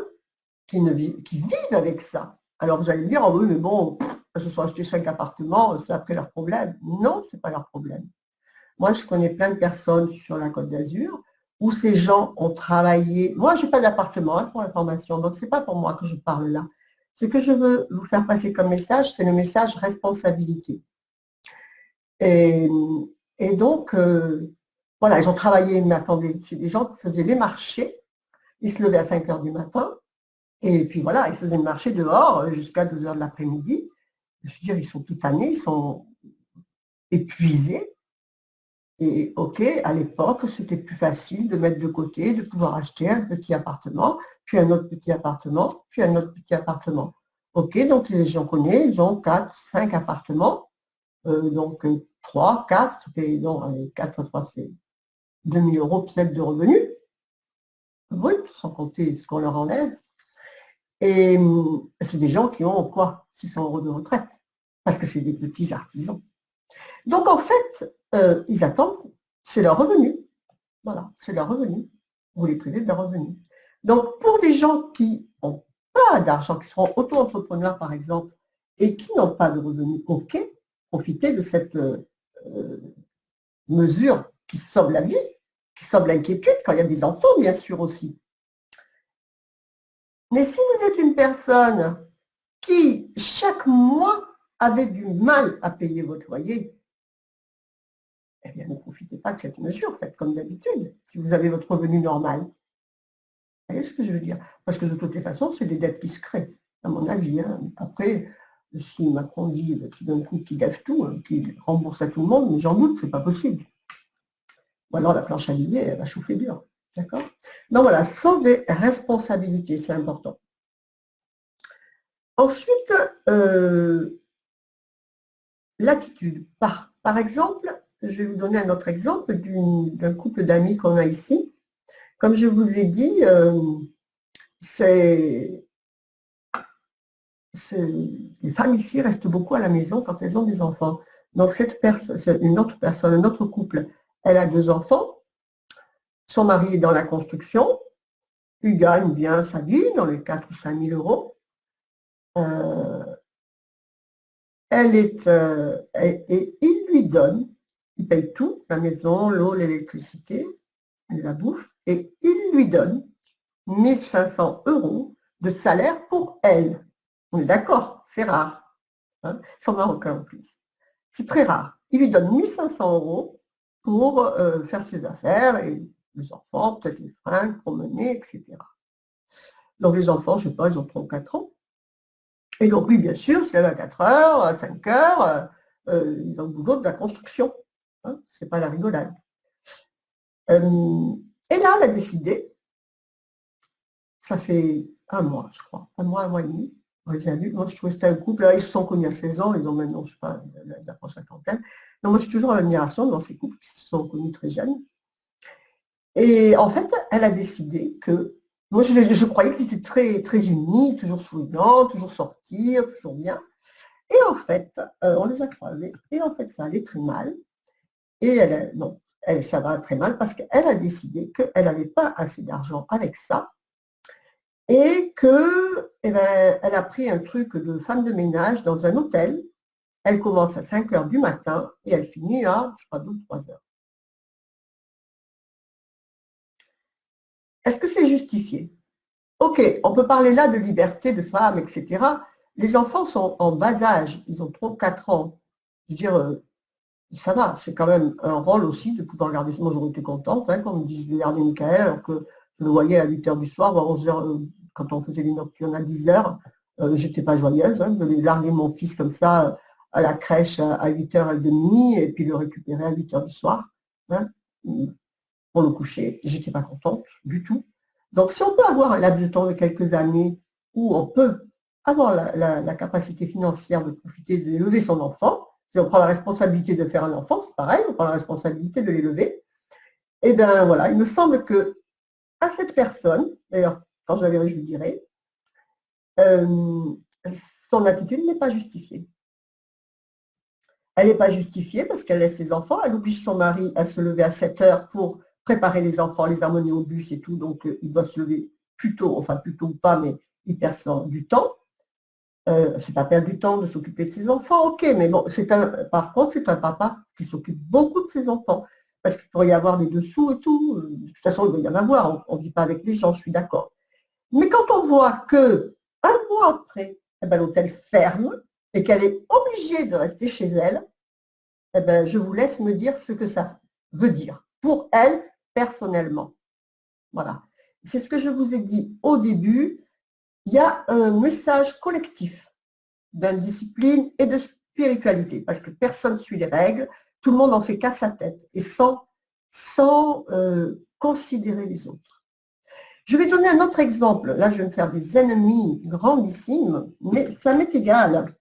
qui vivent avec ça. Alors vous allez me dire, oh oui, mais bon, ils se sont achetés 5 appartements, c'est après leur problème. Non, ce n'est pas leur problème. Moi, je connais plein de personnes sur la Côte d'Azur où ces gens ont travaillé. Moi, je n'ai pas d'appartement pour l'information, donc ce n'est pas pour moi que je parle là. Ce que je veux vous faire passer comme message, c'est le message responsabilité. Et donc, voilà, ils ont travaillé, mais attendez, c'est des gens qui faisaient les marchés, ils se levaient à 5 heures du matin, et puis voilà, ils faisaient le marché dehors jusqu'à 2 heures de l'après-midi. Je veux dire, ils sont tout tannés, ils sont épuisés. Et OK, à l'époque, c'était plus facile de mettre de côté, de pouvoir acheter un petit appartement, puis un autre petit appartement, puis un autre petit appartement. OK, donc les gens connaissent, ils ont 4, 5 appartements, donc 3, 4, et non, allez, 4 fois 3, c'est 2000 € peut-être de revenus, brut, sans compter ce qu'on leur enlève. Et c'est des gens qui ont quoi? 600 € de retraite, parce que c'est des petits artisans. Donc en fait, ils attendent, c'est leur revenu. Voilà, c'est leur revenu. Vous les privez de leur revenu. Donc pour les gens qui n'ont pas d'argent, qui seront auto-entrepreneurs par exemple, et qui n'ont pas de revenus, OK, profitez de cette mesure qui sauve la vie, qui sauve l'inquiétude quand il y a des enfants, bien sûr aussi. Mais si vous êtes une personne qui, chaque mois, avait du mal à payer votre loyer, eh bien, ne profitez pas de cette mesure, faites comme d'habitude, si vous avez votre revenu normal. Vous voyez ce que je veux dire? Parce que de toutes les façons, c'est des dettes qui se créent, à mon avis. Hein. Après, si Macron dit tout d'un coup qu'il gâche tout, qu'il rembourse à tout le monde, mais j'en doute, c'est pas possible. Ou alors la planche à billets, elle va chauffer dur. D'accord? Donc voilà, sens des responsabilités, c'est important. Ensuite, l'attitude. Par exemple, je vais vous donner un autre exemple d'un couple d'amis qu'on a ici. Comme je vous ai dit, les femmes ici restent beaucoup à la maison quand elles ont des enfants. Donc cette personne, une autre personne, un autre couple, elle a 2 enfants. Son mari est dans la construction. Il gagne bien sa vie, dans les 4 ou 5 000 €. Et il lui donne, il paye tout, la maison, l'eau, l'électricité, la bouffe, et il lui donne 1 500 € de salaire pour elle. On est d'accord, c'est rare. Hein, ils sont marocains en plus. C'est très rare. Il lui donne 1 500 € pour faire ses affaires, et les enfants, peut-être les fringues, promener, etc. Donc les enfants, je ne sais pas, ils ont 3 ou 4 ans. Et donc oui, bien sûr, si elle a 4 heures, à 5 heures, ils ont le boulot de la construction. Hein, ce n'est pas la rigolade. Et là, elle a décidé, ça fait 1 mois, je crois, 1 mois et demi. Moi, je trouvais que c'était un couple, là, ils se sont connus à 16 ans, ils ont maintenant, je ne sais pas, ils approchent la cinquantaine. Donc moi, je suis toujours en admiration dans ces couples qui se sont connus très jeunes. Et en fait, elle a décidé que, moi je croyais qu'ils étaient très, très unis, toujours souriants, toujours sortir, toujours bien. Et en fait, on les a croisés, et en fait, ça allait très mal. Et ça va très mal parce qu'elle a décidé qu'elle n'avait pas assez d'argent avec ça, et que, eh ben, elle a pris un truc de femme de ménage dans un hôtel. Elle commence à 5 heures du matin et elle finit à, je crois, 2 ou 3 heures. Est-ce que c'est justifié? OK, on peut parler là de liberté de femmes, etc. Les enfants sont en bas âge, ils ont 3 ou 4 ans. Je veux dire, ça va, c'est quand même un rôle aussi de pouvoir garder. Moi, j'aurais été contente, hein, quand on me dit je vais garder Michael, alors que je le voyais à 8 heures du soir ou à 11 heures, quand on faisait les nocturnes à 10 heures, j'étais pas joyeuse de lui larguer mon fils comme ça à la crèche à 8h30 et puis le récupérer à 8h du soir hein, pour le coucher. J'étais pas contente du tout. Donc, si on peut avoir un laps de temps de quelques années où on peut avoir la capacité financière de profiter d'élever son enfant, si on prend la responsabilité de faire un enfant, c'est pareil, on prend la responsabilité de l'élever, et bien voilà, il me semble que à cette personne, d'ailleurs, quand je la verrai, je lui dirai, son attitude n'est pas justifiée. Elle n'est pas justifiée parce qu'elle laisse ses enfants, elle oblige son mari à se lever à 7 heures pour préparer les enfants, les amener au bus et tout, donc il doit se lever plus tôt, enfin plus tôt ou pas, mais il perd du temps. C'est pas perdre du temps de s'occuper de ses enfants, ok, mais bon, par contre, c'est un papa qui s'occupe beaucoup de ses enfants, parce qu'il pourrait y avoir des dessous et tout, de toute façon, il doit y en avoir, on ne vit pas avec les gens, je suis d'accord. Mais quand on voit que un mois après, eh ben, l'hôtel ferme et qu'elle est obligée de rester chez elle, eh ben, je vous laisse me dire ce que ça veut dire pour elle personnellement. Voilà. C'est ce que je vous ai dit au début. Il y a un message collectif d'indiscipline et de spiritualité parce que personne ne suit les règles, tout le monde en fait qu'à sa tête et sans considérer les autres. Je vais donner un autre exemple. Là, je vais me faire des ennemis grandissimes, mais ça m'est égal.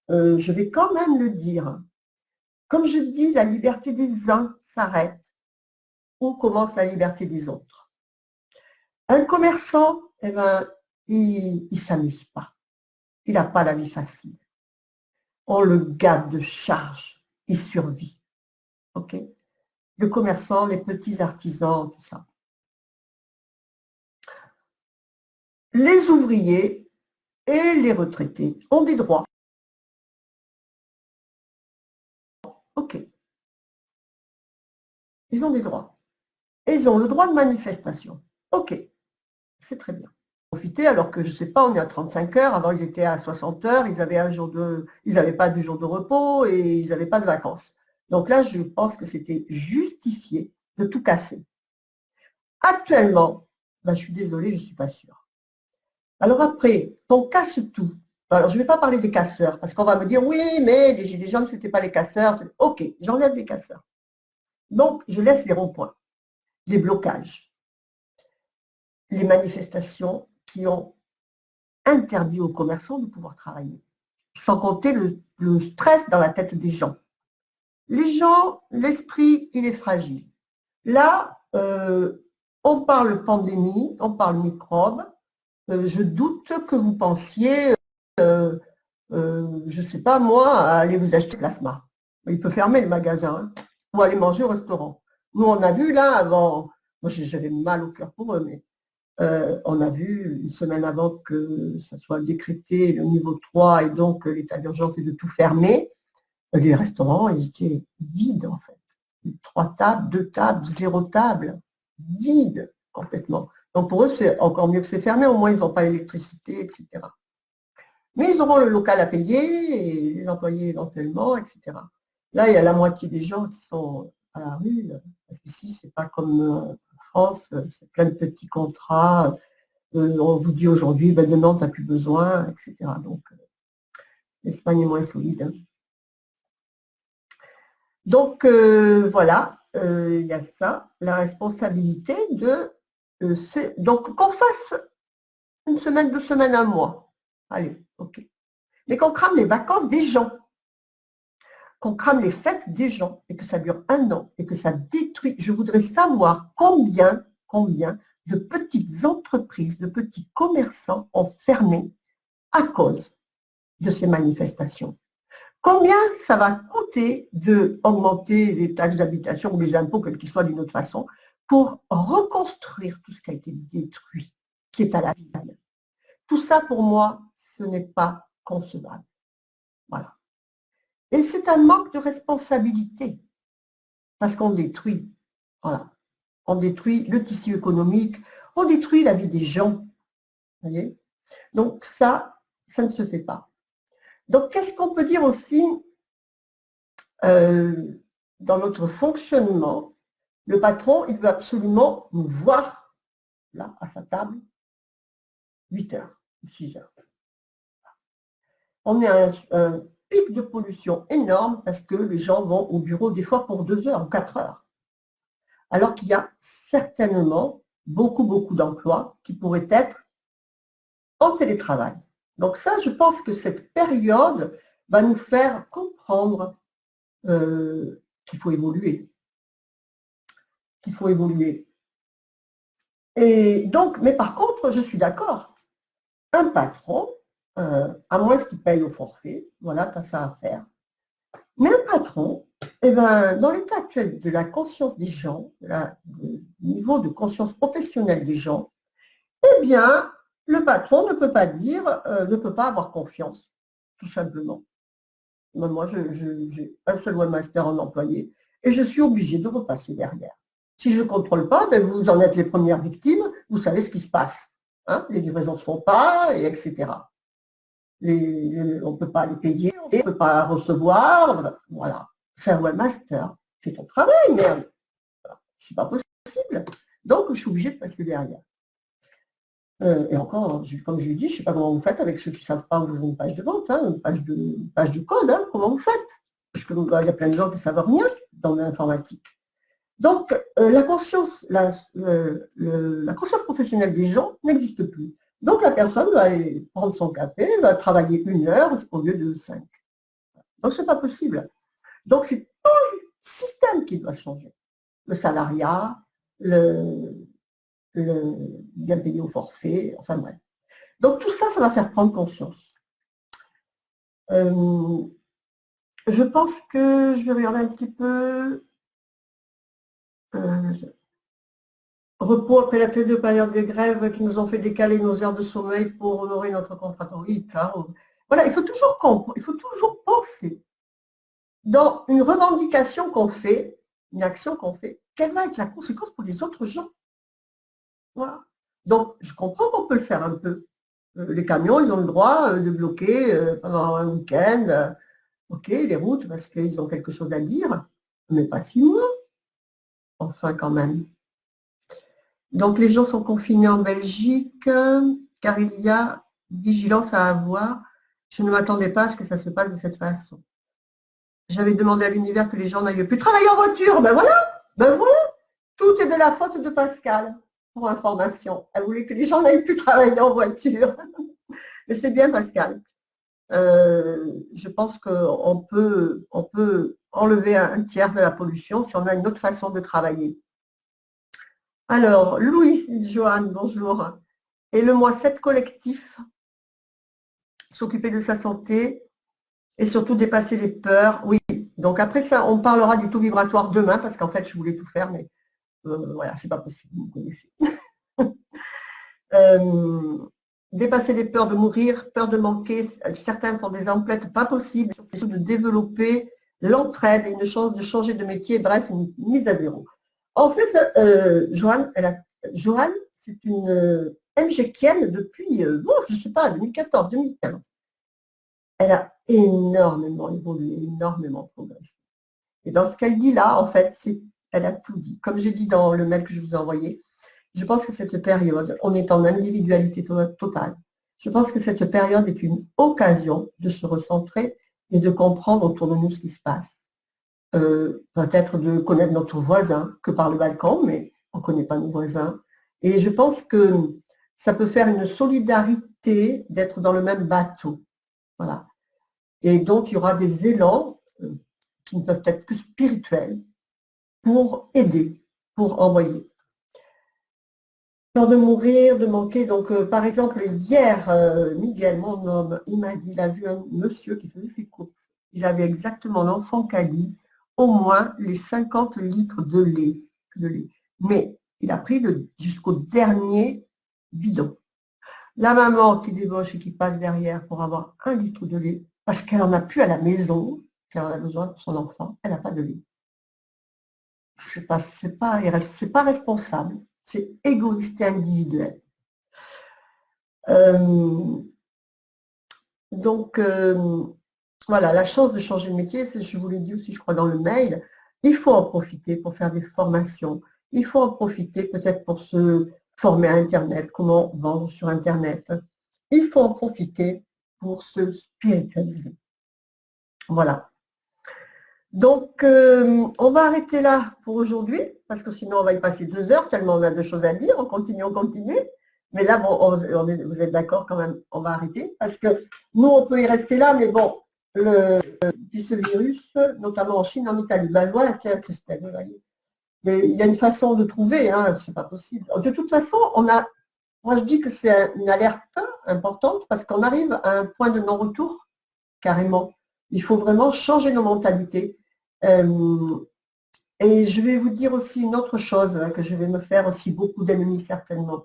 Je vais quand même le dire. Comme je dis, la liberté des uns s'arrête où commence la liberté des autres. Un commerçant, eh ben, il ne s'amuse pas. Il n'a pas la vie facile. On le gâte de charges. Il survit. Ok. Le commerçant, les petits artisans, tout ça. Les ouvriers et les retraités ont des droits. Ok. Ils ont des droits. Et ils ont le droit de manifestation. Ok. C'est très bien. Profiter alors que je ne sais pas, on est à 35 heures, avant ils étaient à 60 heures, ils n'avaient pas de jour de repos et ils n'avaient pas de vacances. Donc là, je pense que c'était justifié de tout casser. Actuellement, ben, je suis désolée, je ne suis pas sûre. Alors après, on casse tout. Alors je ne vais pas parler des casseurs, parce qu'on va me dire, oui, mais les gilets jaunes, ce n'était pas les casseurs. Ok, j'enlève les casseurs. Donc, je laisse les ronds-points, les blocages, les manifestations qui ont interdit aux commerçants de pouvoir travailler. Sans compter le stress dans la tête des gens. Les gens, l'esprit, il est fragile. Là, on parle pandémie, on parle microbes. Je doute que vous pensiez, je ne sais pas moi, à aller vous acheter plasma. Il peut fermer le magasin hein, ou aller manger au restaurant. Nous, on a vu là avant, moi j'avais mal au cœur pour eux, mais on a vu une semaine avant que ça soit décrété le niveau 3 et donc l'état d'urgence est de tout fermer. Les restaurants, ils étaient vides en fait. 3 tables, 2 tables, 0 table, vide complètement. Donc pour eux, c'est encore mieux que c'est fermé, au moins ils n'ont pas l'électricité, etc. Mais ils auront le local à payer, et les employés éventuellement, etc. Là, il y a la moitié des gens qui sont à la rue, parce qu'ici, c'est pas comme en France, c'est plein de petits contrats. On vous dit aujourd'hui, ben demain, tu n'as plus besoin, etc. Donc, l'Espagne est moins solide. Hein. Donc, voilà, il y a ça, la responsabilité de... donc, qu'on fasse une semaine, 2 semaines, un mois. Allez, ok. Mais qu'on crame les vacances des gens. Qu'on crame les fêtes des gens et que ça dure 1 an et que ça détruit. Je voudrais savoir combien de petites entreprises, de petits commerçants ont fermé à cause de ces manifestations. Combien ça va coûter d'augmenter les taxes d'habitation ou les impôts, quels qu'ils soient d'une autre façon, pour reconstruire tout ce qui a été détruit, qui est à la vie. Tout ça, pour moi, ce n'est pas concevable. Voilà. Et c'est un manque de responsabilité, parce qu'on détruit, voilà, on détruit le tissu économique, on détruit la vie des gens. Voyez. Donc ça ne se fait pas. Donc qu'est-ce qu'on peut dire aussi dans notre fonctionnement? Le patron, il veut absolument nous voir là, à sa table, 8 heures, 6 heures. On est à un pic de pollution énorme parce que les gens vont au bureau des fois pour 2 heures ou 4 heures. Alors qu'il y a certainement beaucoup d'emplois qui pourraient être en télétravail. Donc ça, je pense que cette période va nous faire comprendre qu'il faut évoluer. Qu'il faut évoluer. Et donc, mais par contre, je suis d'accord, un patron, à moins qu'il paye au forfait, voilà, tu as ça à faire. Mais un patron, eh ben, dans l'état actuel de la conscience des gens, du niveau de conscience professionnelle des gens, eh bien, le patron ne peut pas dire, ne peut pas avoir confiance, tout simplement. Moi, j'ai un seul webmaster en employé et je suis obligée de repasser derrière. Si je ne contrôle pas, ben vous en êtes les premières victimes, vous savez ce qui se passe. Hein, les livraisons ne se font pas, et etc. On ne peut pas les payer, on ne peut pas recevoir, voilà. C'est un webmaster. Fais ton travail, merde. C'est pas possible. Donc, je suis obligée de passer derrière. Et encore, comme je l'ai dit, je ne sais pas comment vous faites avec ceux qui ne savent pas ouvrir une page de vente, hein, une page de code, hein, comment vous faites? Parce qu'il y a plein de gens qui ne savent rien dans l'informatique. Donc, la conscience professionnelle des gens n'existe plus. Donc, la personne va aller prendre son café, va travailler 1 heure au lieu de 5. Donc, ce n'est pas possible. Donc, c'est tout le système qui doit changer. Le salariat, le bien payé au forfait, enfin bref. Donc, tout ça, ça va faire prendre conscience. Je pense que je vais regarder un petit peu. Repos après la période de période de grève qui nous ont fait décaler nos heures de sommeil pour honorer notre contrat. Oui, voilà, il faut toujours penser dans une revendication qu'on fait, une action qu'on fait, quelle va être la conséquence pour les autres gens. Voilà. Donc, je comprends qu'on peut le faire un peu. Les camions, ils ont le droit de bloquer pendant un week-end, ok, les routes, parce qu'ils ont quelque chose à dire, mais pas 6 mois. Enfin, quand même. Donc, les gens sont confinés en Belgique car il y a vigilance à avoir. Je ne m'attendais pas à ce que ça se passe de cette façon. J'avais demandé à l'univers que les gens n'aillent plus travailler en voiture. Ben voilà. Tout est de la faute de Pascal, pour information. Elle voulait que les gens n'aillent plus travailler en voiture. Mais c'est bien, Pascal. Je pense qu'on peut enlever un tiers de la pollution si on a une autre façon de travailler. Alors, Louis Joanne, bonjour. Et le mois 7 collectif, s'occuper de sa santé et surtout dépasser les peurs. Oui, donc après ça, on parlera du taux vibratoire demain parce qu'en fait, je voulais tout faire, mais voilà, c'est pas possible, vous connaissez. Dépasser les peurs de mourir, peur de manquer, certains font des emplettes pas possibles, surtout de développer l'entraide et une chance de changer de métier, bref, une mise à zéro. En fait, Joanne, c'est une MGKienne depuis, je ne sais pas, 2014, 2015. Elle a énormément évolué, énormément progressé. Et dans ce qu'elle dit là, en fait, elle a tout dit. Comme j'ai dit dans le mail que je vous ai envoyé, je pense que cette période, on est en individualité totale. Je pense que cette période est une occasion de se recentrer et de comprendre autour de nous ce qui se passe. Peut-être de connaître notre voisin que par le balcon, mais on ne connaît pas nos voisins. Et je pense que ça peut faire une solidarité d'être dans le même bateau. Voilà. Et donc, il y aura des élans qui ne peuvent être que spirituels pour aider, pour envoyer. Peur de mourir, de manquer. Donc, par exemple, hier, Miguel, mon homme, il m'a dit, il a vu un monsieur qui faisait ses courses. Il avait exactement l'enfant qu'a dit, au moins les 50 litres de lait. Mais il a pris jusqu'au dernier bidon. La maman qui débauche et qui passe derrière pour avoir 1 litre de lait, parce qu'elle n'en a plus à la maison, qu'elle en a besoin pour son enfant, elle n'a pas de lait. C'est pas responsable, c'est égoïste et individuel. Donc, voilà, la chance de changer de métier, je vous l'ai dit aussi, je crois, dans le mail, il faut en profiter pour faire des formations, il faut en profiter peut-être pour se former à Internet, comment vendre sur Internet. Il faut en profiter pour se spiritualiser. Voilà. Donc, on va arrêter là pour aujourd'hui, parce que sinon on va y passer 2 heures, tellement on a de choses à dire. On continue, on continue. Mais là, bon, vous êtes d'accord quand même, on va arrêter, parce que nous, on peut y rester là, mais bon, ce virus, notamment en Chine, en Italie, ben voilà, Christelle, vous voyez. Mais il y a une façon de trouver, hein, c'est pas possible. De toute façon, moi je dis que c'est une alerte importante, parce qu'on arrive à un point de non-retour, carrément. Il faut vraiment changer nos mentalités. Et je vais vous dire aussi une autre chose, hein, que je vais me faire aussi beaucoup d'ennemis certainement.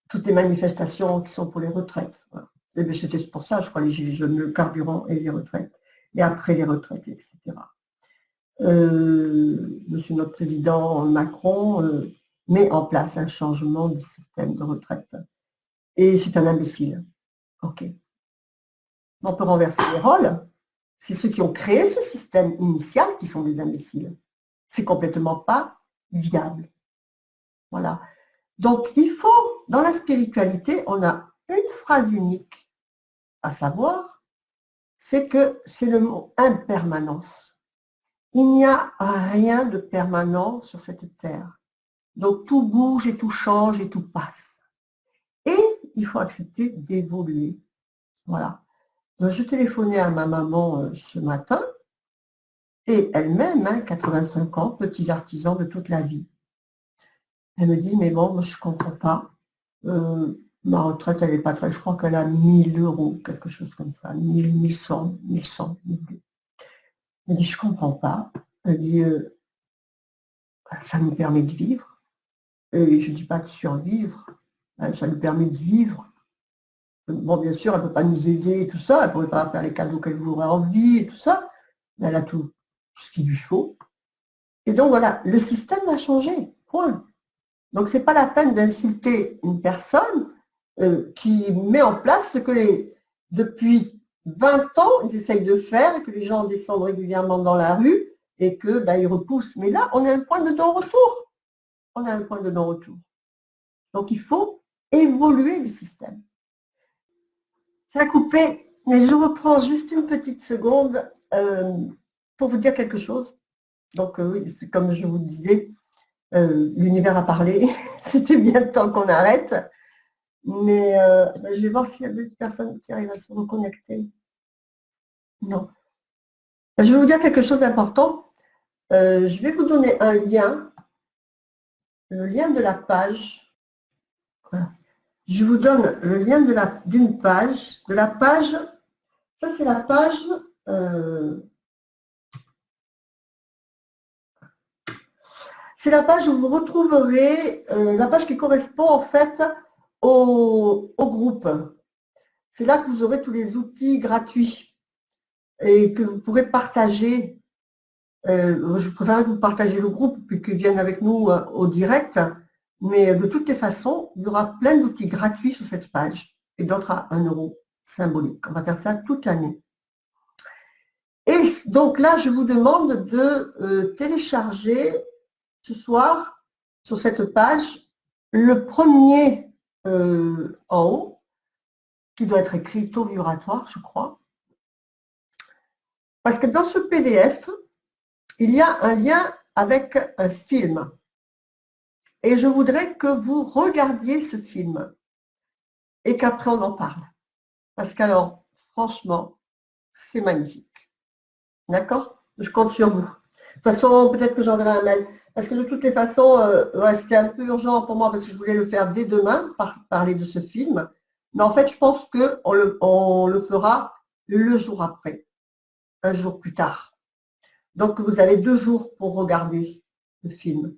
Toutes les manifestations qui sont pour les retraites. Voilà. C'était pour ça, je crois, les gilets jaunes, le carburant et les retraites. Et après les retraites, etc. Monsieur notre président Macron met en place un changement du système de retraite. Et c'est un imbécile. OK. On peut renverser les rôles. C'est ceux qui ont créé ce système initial qui sont des imbéciles. C'est complètement pas viable. Voilà. Donc, il faut, dans la spiritualité, on a une phrase unique, à savoir, c'est que c'est le mot impermanence. Il n'y a rien de permanent sur cette terre. Donc, tout bouge et tout change et tout passe. Et il faut accepter d'évoluer. Voilà. Donc, je téléphonais à ma maman ce matin, et elle-même, 85 ans, petits artisans de toute la vie. Elle me dit, mais bon, moi, je ne comprends pas. Ma retraite, elle n'est pas très, je crois qu'elle a 1000 euros, quelque chose comme ça, 1000, 1100, 1100, 1200. Elle dit, je ne comprends pas. Elle dit, ça nous permet de vivre. Et je ne dis pas de survivre, ça nous permet de vivre. Bon, bien sûr, elle ne peut pas nous aider et tout ça, elle ne pourrait pas faire les cadeaux qu'elle voudrait envie et tout ça, mais elle a tout ce qu'il lui faut. Et donc voilà, le système va changer, point. Donc ce n'est pas la peine d'insulter une personne qui met en place ce que depuis 20 ans, ils essayent de faire et que les gens descendent régulièrement dans la rue et que ils repoussent. Mais là, on a un point de non-retour. On a un point de non-retour. Donc il faut évoluer le système. Ça a coupé, mais je reprends juste une petite seconde pour vous dire quelque chose. Donc oui, c'est comme je vous disais, l'univers a parlé, c'était bien le temps qu'on arrête. Mais je vais voir s'il y a d'autres personnes qui arrivent à se reconnecter. Non. Je vais vous dire quelque chose d'important. Je vais vous donner un lien, le lien de la page. Voilà. Je vous donne le lien d'une page, de la page, ça c'est la page, c'est la page où vous retrouverez, la page qui correspond en fait au groupe. C'est là que vous aurez tous les outils gratuits et que vous pourrez partager. Je préfère que vous partagez le groupe puis qu'ils viennent avec nous au direct. Mais de toutes les façons, il y aura plein d'outils gratuits sur cette page et d'autres à 1 euro symbolique. On va faire ça toute l'année. Et donc là, je vous demande de télécharger ce soir sur cette page le premier en haut, qui doit être écrit taux vibratoire, je crois. Parce que dans ce PDF, il y a un lien avec un film. Et je voudrais que vous regardiez ce film et qu'après on en parle. Parce qu'alors, franchement, c'est magnifique. D'accord? Je compte sur vous. De toute façon, peut-être que j'enverrai un mail. Parce que de toutes les façons, c'était un peu urgent pour moi parce que je voulais le faire dès demain, parler de ce film. Mais en fait, je pense qu'on le fera le jour après, un jour plus tard. Donc, vous avez 2 jours pour regarder le film.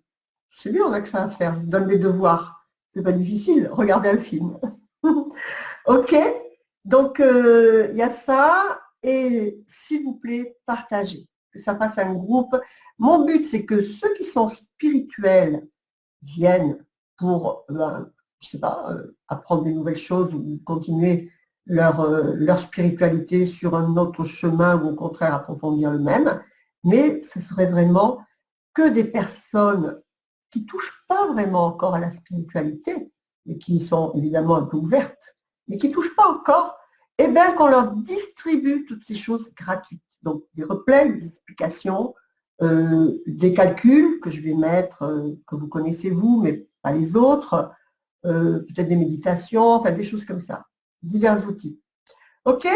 C'est bien, on a que ça à faire. Je vous donne des devoirs. C'est pas difficile. Regardez un film. OK. Donc, il y a ça. Et s'il vous plaît, partagez. Que ça fasse un groupe. Mon but, c'est que ceux qui sont spirituels viennent pour, je sais pas, apprendre des nouvelles choses ou continuer leur spiritualité sur un autre chemin ou au contraire approfondir le même. Mais ce serait vraiment que des personnes qui ne touchent pas vraiment encore à la spiritualité, mais qui sont évidemment un peu ouvertes, mais qui ne touchent pas encore, eh bien qu'on leur distribue toutes ces choses gratuites. Donc des replays, des explications, des calculs que je vais mettre, que vous connaissez vous, mais pas les autres, peut-être des méditations, enfin des choses comme ça, divers outils. Ok?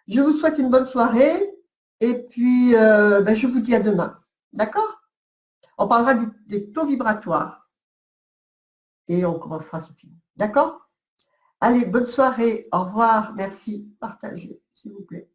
Je vous souhaite une bonne soirée et puis je vous dis à demain. D'accord? On parlera des taux vibratoires et on commencera ce film. D'accord? Allez, bonne soirée. Au revoir. Merci. Partagez, s'il vous plaît.